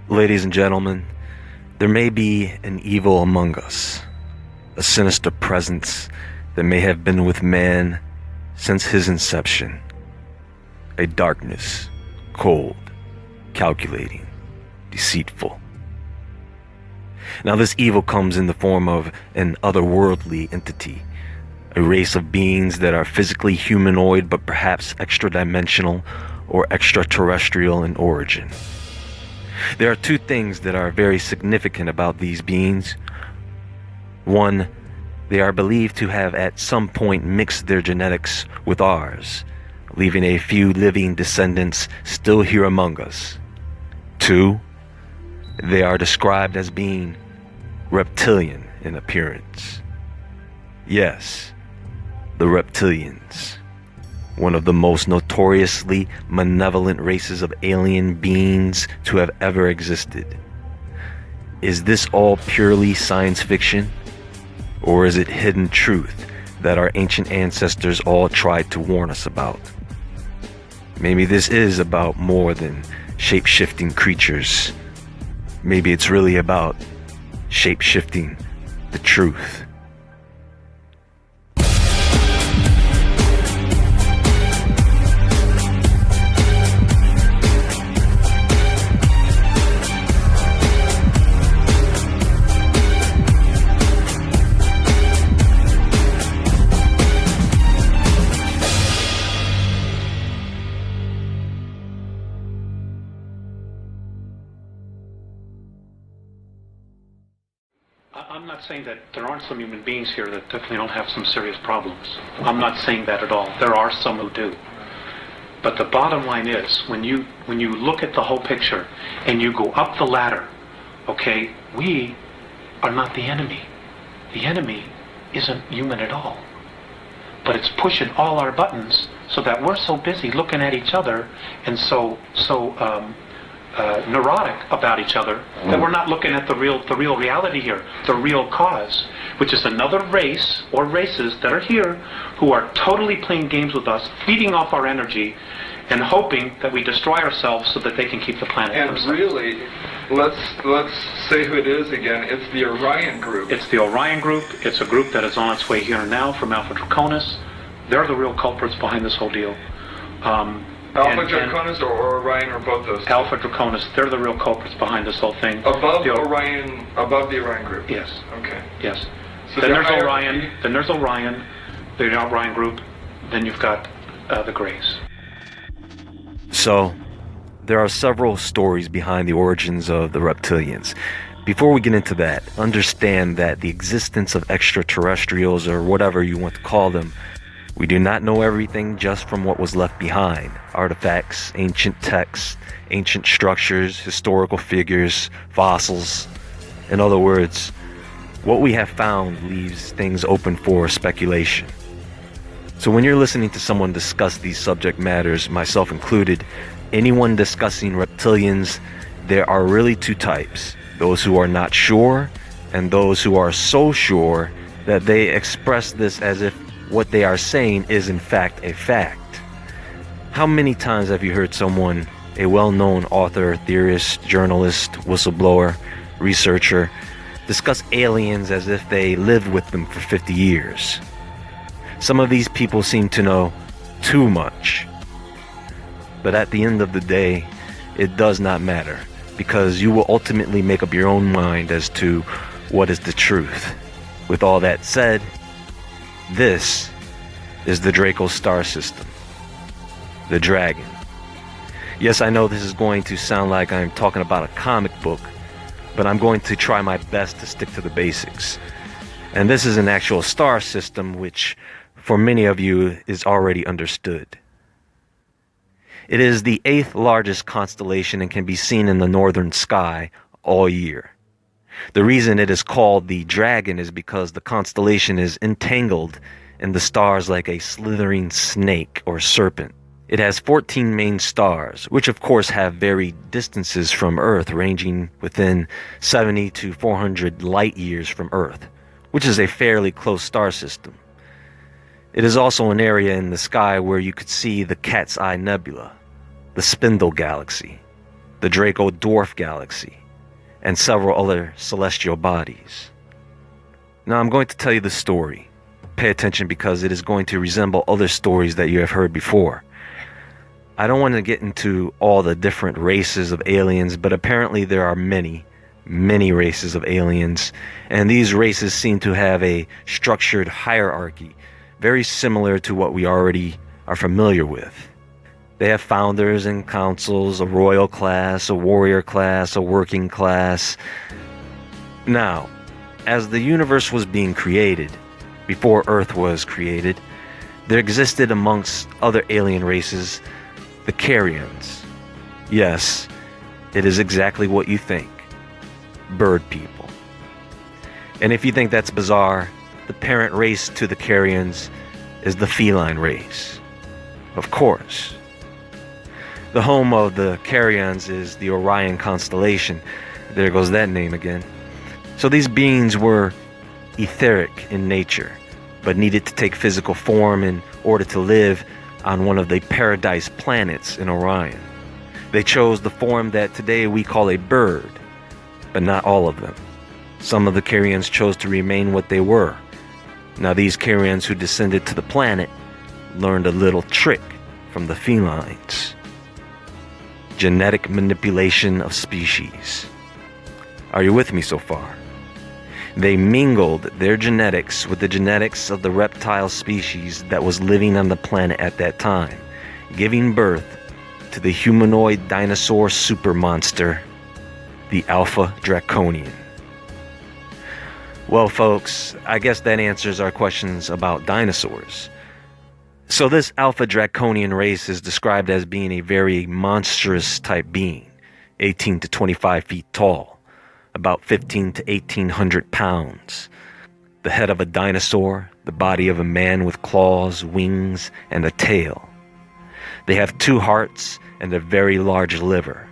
Ladies and gentlemen, there may be an evil among us, a sinister presence that may have been with man since his inception. A darkness, cold, calculating, deceitful. Now this evil comes in the form of an otherworldly entity, a race of beings that are physically humanoid but perhaps extra-dimensional or extraterrestrial in origin. There are two things that are very significant about these beings. One, they are believed to have at some point mixed their genetics with ours, leaving a few living descendants still here among us. Two, they are described as being reptilian in appearance. Yes, the reptilians, one of the most notoriously malevolent races of alien beings to have ever existed. Is this all purely science fiction? Or is it hidden truth that our ancient ancestors all tried to warn us about? Maybe this is about more than shape-shifting creatures. Maybe it's really about shape-shifting the truth. I'm not saying that there aren't some human beings here that definitely don't have some serious problems. I'm not saying that at all. There are some who do. But the bottom line is, when you look at the whole picture and you go up the ladder, okay, we are not the enemy. The enemy isn't human at all. But it's pushing all our buttons so that we're so busy looking at each other and so neurotic about each other that we're not looking at the real reality here, the real cause, which is another race or races that are here who are totally playing games with us, feeding off our energy and hoping that we destroy ourselves so that they can keep the planet and themselves. Really, let's say who it is again. It's the Orion group. It's the Orion group. It's a group that is on its way here now from Alpha Draconis. They're the real culprits behind this whole deal. Alpha Draconis or Orion, or both those? Alpha Draconis, they're the real culprits behind this whole thing. Above the Orion group? Yes. Okay. Yes. So then there's Orion, the Orion group, then you've got the Greys. So, there are several stories behind the origins of the reptilians. Before we get into that, understand that the existence of extraterrestrials, or whatever you want to call them, we do not know everything just from what was left behind. Artifacts, ancient texts, ancient structures, historical figures, fossils. In other words, what we have found leaves things open for speculation. So when you're listening to someone discuss these subject matters, myself included, anyone discussing reptilians, there are really two types. Those who are not sure, and those who are so sure that they express this as if what they are saying is in fact a fact. How many times have you heard someone, a well-known author, theorist, journalist, whistleblower, researcher, discuss aliens as if they lived with them for 50 years? Some of these people seem to know too much. But at the end of the day, it does not matter, because you will ultimately make up your own mind as to what is the truth. With all that said, this is the Draco star system, the dragon. Yes, I know this is going to sound like I'm talking about a comic book, but I'm going to try my best to stick to the basics. And this is an actual star system which, for many of you, is already understood. It is the 8th largest constellation and can be seen in the northern sky all year. The reason it is called the dragon is because the constellation is entangled in the stars like a slithering snake or serpent. It has 14 main stars, which of course have varied distances from Earth, ranging within 70 to 400 light years from Earth, which is a fairly close star system. It is also an area in the sky where you could see the Cat's Eye Nebula, the Spindle Galaxy, the Draco Dwarf Galaxy, and several other celestial bodies. Now I'm going to tell you the story. Pay attention because it is going to resemble other stories that you have heard before. I don't want to get into all the different races of aliens, but apparently there are many races of aliens, and these races seem to have a structured hierarchy, very similar to what we already are familiar with. They have founders and councils, a royal class, a warrior class, a working class. Now, as the universe was being created, before Earth was created, there existed amongst other alien races the Carians. Yes, it is exactly what you think. Bird people. And if you think that's bizarre, the parent race to the Carians is the feline race. Of course. The home of the Carians is the Orion constellation. There goes that name again. So these beings were etheric in nature, but needed to take physical form in order to live on one of the paradise planets in Orion. They chose the form that today we call a bird, but not all of them. Some of the Carians chose to remain what they were. Now these Carians who descended to the planet learned a little trick from the felines. Genetic manipulation of species. Are you with me so far? They mingled their genetics with the genetics of the reptile species that was living on the planet at that time, giving birth to the humanoid dinosaur super monster, the Alpha Draconian. Well, folks, I guess that answers our questions about dinosaurs. So this Alpha Draconian race is described as being a very monstrous type being, 18 to 25 feet tall, about 15 to 1800 pounds. The head of a dinosaur, the body of a man with claws, wings, and a tail. They have 2 hearts and a very large liver.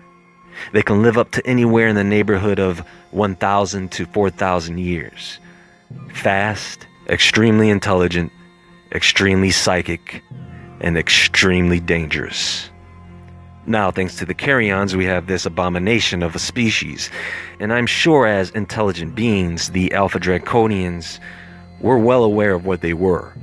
They can live up to anywhere in the neighborhood of 1,000 to 4,000 years. Fast, extremely intelligent, extremely psychic, and extremely dangerous. Now, thanks to the Carians, we have this abomination of a species, and I'm sure as intelligent beings, the Alpha Draconians were well aware of what they were.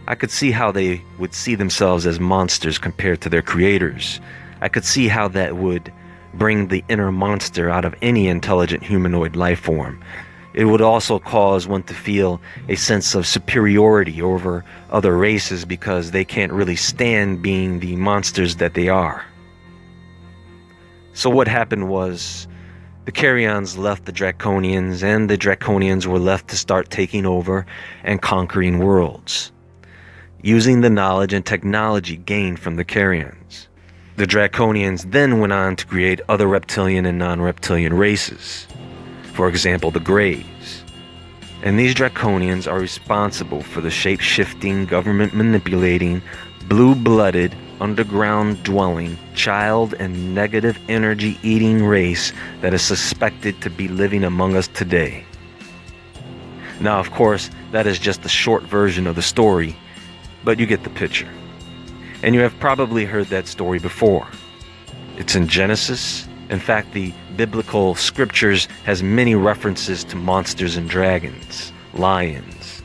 I could see how they would see themselves as monsters compared to their creators. I could see how that would bring the inner monster out of any intelligent humanoid life form. It would also cause one to feel a sense of superiority over other races because they can't really stand being the monsters that they are. So what happened was the Carians left the Draconians, and the Draconians were left to start taking over and conquering worlds, using the knowledge and technology gained from the Carians. The Draconians then went on to create other reptilian and non-reptilian races. For example, the Greys. And these Draconians are responsible for the shape-shifting, government-manipulating, blue-blooded, underground-dwelling, child and negative energy-eating race that is suspected to be living among us today. Now, of course, that is just the short version of the story, but you get the picture. And you have probably heard that story before. It's in Genesis. In fact, the biblical scriptures has many references to monsters and dragons, lions,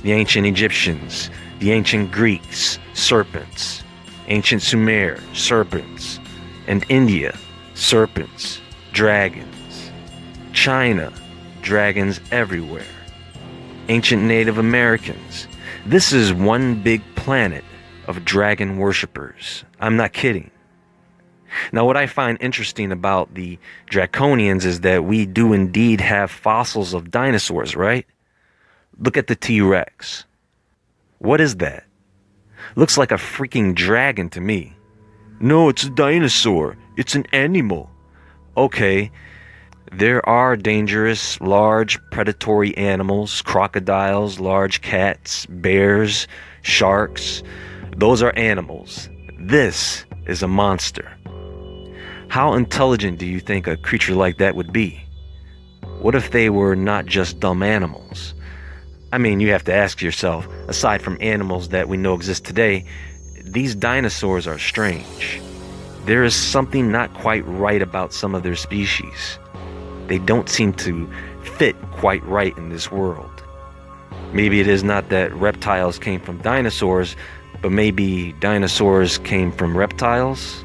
the ancient Egyptians, the ancient Greeks, serpents, ancient Sumer, serpents, and India, serpents, dragons, China, dragons everywhere, ancient Native Americans. This is one big planet of dragon worshippers. I'm not kidding. Now, what I find interesting about the Draconians is that we do indeed have fossils of dinosaurs, right? Look at the T-Rex. What is that? Looks like a freaking dragon to me. No, it's a dinosaur. It's an animal. Okay, there are dangerous, large, predatory animals, crocodiles, large cats, bears, sharks. Those are animals. This is a monster. How intelligent do you think a creature like that would be? What if they were not just dumb animals? I mean, you have to ask yourself, aside from animals that we know exist today, these dinosaurs are strange. There is something not quite right about some of their species. they don't seem to fit quite right in this world. Maybe it is not that reptiles came from dinosaurs, but maybe dinosaurs came from reptiles?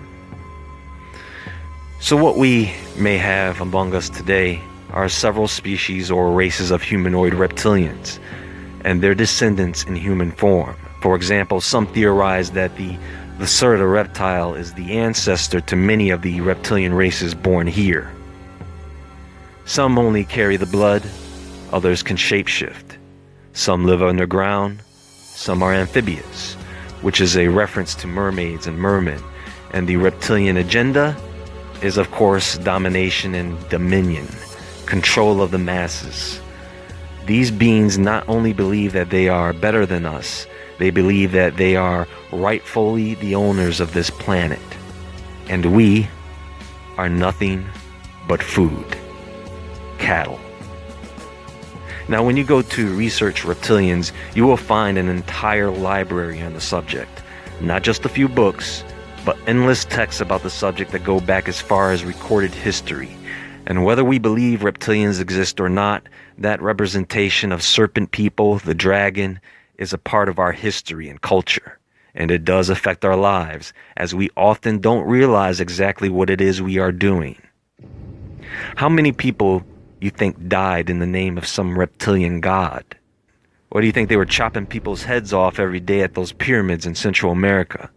So what we may have among us today are several species or races of humanoid reptilians and their descendants in human form. For example, some theorize that the Lacerda reptile is the ancestor to many of the reptilian races born here. Some only carry the blood, others can shapeshift. Some live underground, some are amphibious, which is a reference to mermaids and mermen. And the reptilian agenda is, of course, domination and dominion, control of the masses. These beings not only believe that they are better than us, they believe that they are rightfully the owners of this planet. And we are nothing but food. Cattle. Now, when you go to research reptilians, you will find an entire library on the subject. Not just a few books, but endless texts about the subject that go back as far as recorded history. And whether we believe reptilians exist or not, that representation of serpent people, the dragon, is a part of our history and culture. And it does affect our lives, as we often don't realize exactly what it is we are doing. How many people you think died in the name of some reptilian god? Or do you think they were chopping people's heads off every day at those pyramids in Central America?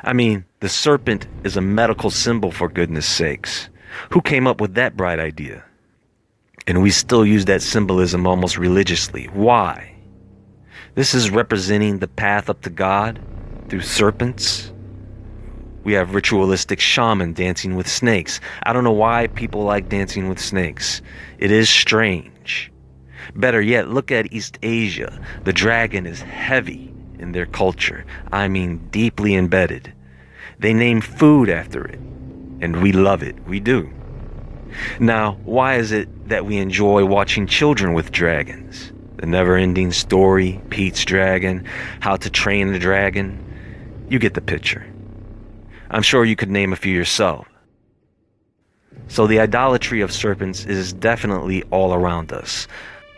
I mean, the serpent is a medical symbol, for goodness sakes. Who came up with that bright idea? And we still use that symbolism almost religiously. Why? This is representing the path up to God through serpents. We have ritualistic shaman dancing with snakes. I don't know why people like dancing with snakes. It is strange. Better yet, look at East Asia. The dragon is heavy in their culture. I mean, deeply embedded. They name food after it. And we love it. We do. Now, why is it that we enjoy watching children with dragons? The never-ending story, Pete's Dragon, How to Train the Dragon. You get the picture. I'm sure you could name a few yourself. So the idolatry of serpents is definitely all around us.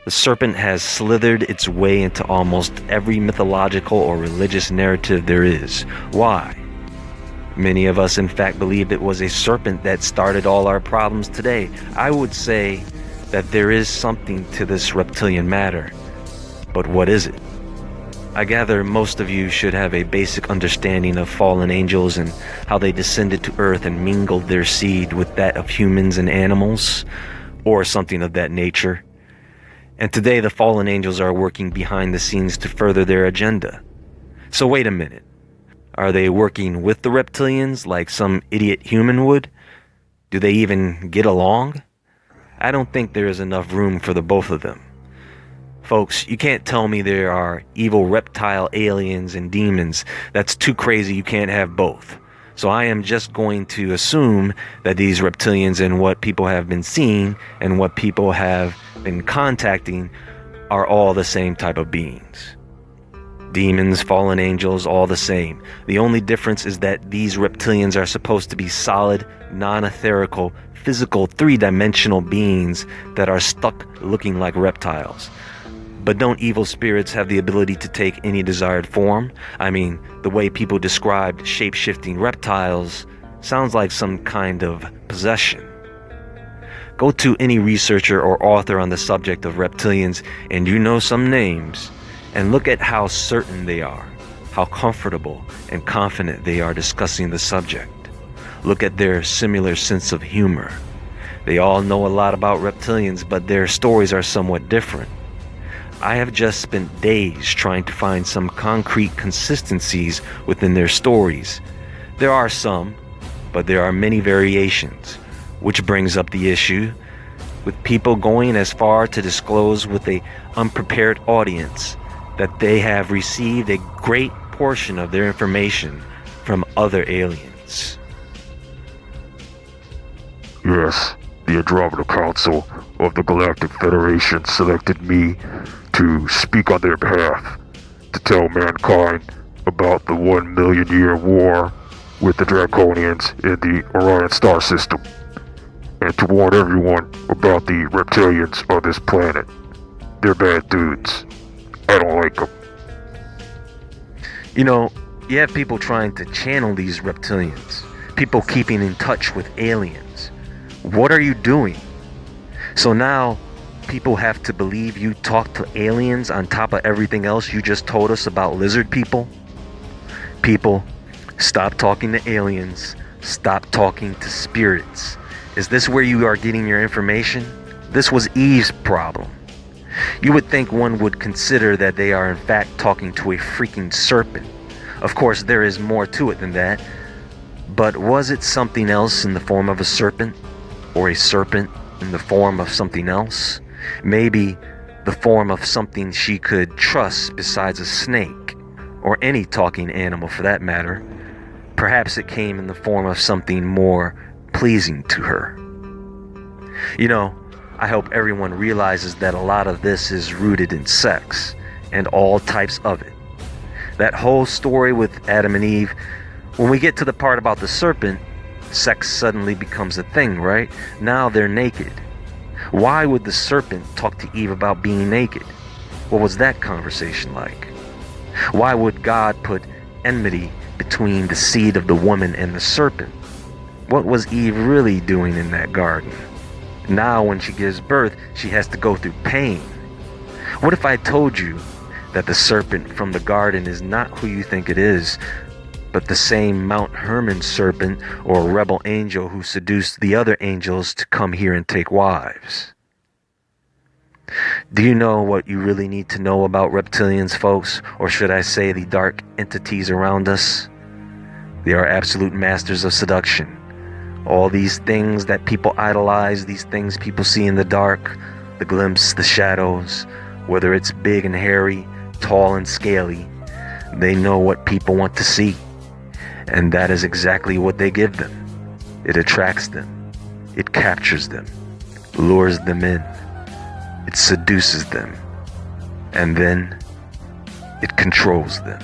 The serpent has slithered its way into almost every mythological or religious narrative there is. Why? Many of us, in fact, believe it was a serpent that started all our problems today. I would say that there is something to this reptilian matter. But what is it? I gather most of you should have a basic understanding of fallen angels and how they descended to earth and mingled their seed with that of humans and animals, or something of that nature. And today the fallen angels are working behind the scenes to further their agenda. So wait a minute. Are they working with the reptilians like some idiot human would? Do they even get along? I don't think there is enough room for the both of them. Folks, you can't tell me there are evil reptile aliens and demons. That's too crazy. You can't have both. So I am just going to assume that these reptilians and what people have been seeing and what people have been contacting are all the same type of beings. Demons, fallen angels, all the same. The only difference is that these reptilians are supposed to be solid, non-etherical, physical, three-dimensional beings that are stuck looking like reptiles. But don't evil spirits have the ability to take any desired form? I mean, the way people described shape-shifting reptiles sounds like some kind of possession. Go to any researcher or author on the subject of reptilians, and you know some names, and look at how certain they are, how comfortable and confident they are discussing the subject. Look at their similar sense of humor. They all know a lot about reptilians, but their stories are somewhat different. I have just spent days trying to find some concrete consistencies within their stories. There are some, but there are many variations, which brings up the issue with people going as far to disclose with an unprepared audience that they have received a great portion of their information from other aliens. Yes, the Andromeda Council of the Galactic Federation selected me to speak on their behalf, to tell mankind about the 1 million year war with the Draconians in the Orion star system. and to warn everyone about the reptilians on this planet. They're bad dudes. I don't like them. You know, you have people trying to channel these reptilians, people keeping in touch with aliens. What are you doing? So now people have to believe you talk to aliens on top of everything else you just told us about lizard people? People, stop talking to aliens. Stop talking to spirits. Is this where you are getting your information? This was Eve's problem. You would think one would consider that they are in fact talking to a freaking serpent. Of course, there is more to it than that. But was it something else in the form of a serpent? Or a serpent in the form of something else? Maybe the form of something she could trust besides a snake, or any talking animal for that matter. Perhaps it came in the form of something more pleasing to her. You know, I hope everyone realizes that a lot of this is rooted in sex, and all types of it. That whole story with Adam and Eve, when we get to the part about the serpent, sex suddenly becomes a thing, right? Now they're naked. Why would the serpent talk to Eve about being naked? What was that conversation like? Why would God put enmity between the seed of the woman and the serpent? What was Eve really doing in that garden? Now when she gives birth, she has to go through pain. What if I told you that the serpent from the garden is not who you think it is, but the same Mount Hermon serpent or rebel angel who seduced the other angels to come here and take wives? Do you know what you really need to know about reptilians, folks? Or should I say the dark entities around us? They are absolute masters of seduction. All these things that people idolize, these things people see in the dark, the glimpse, the shadows, whether it's big and hairy, tall and scaly, they know what people want to see. And that is exactly what they give them. It attracts them. It captures them. Lures them in. It seduces them. And then it controls them.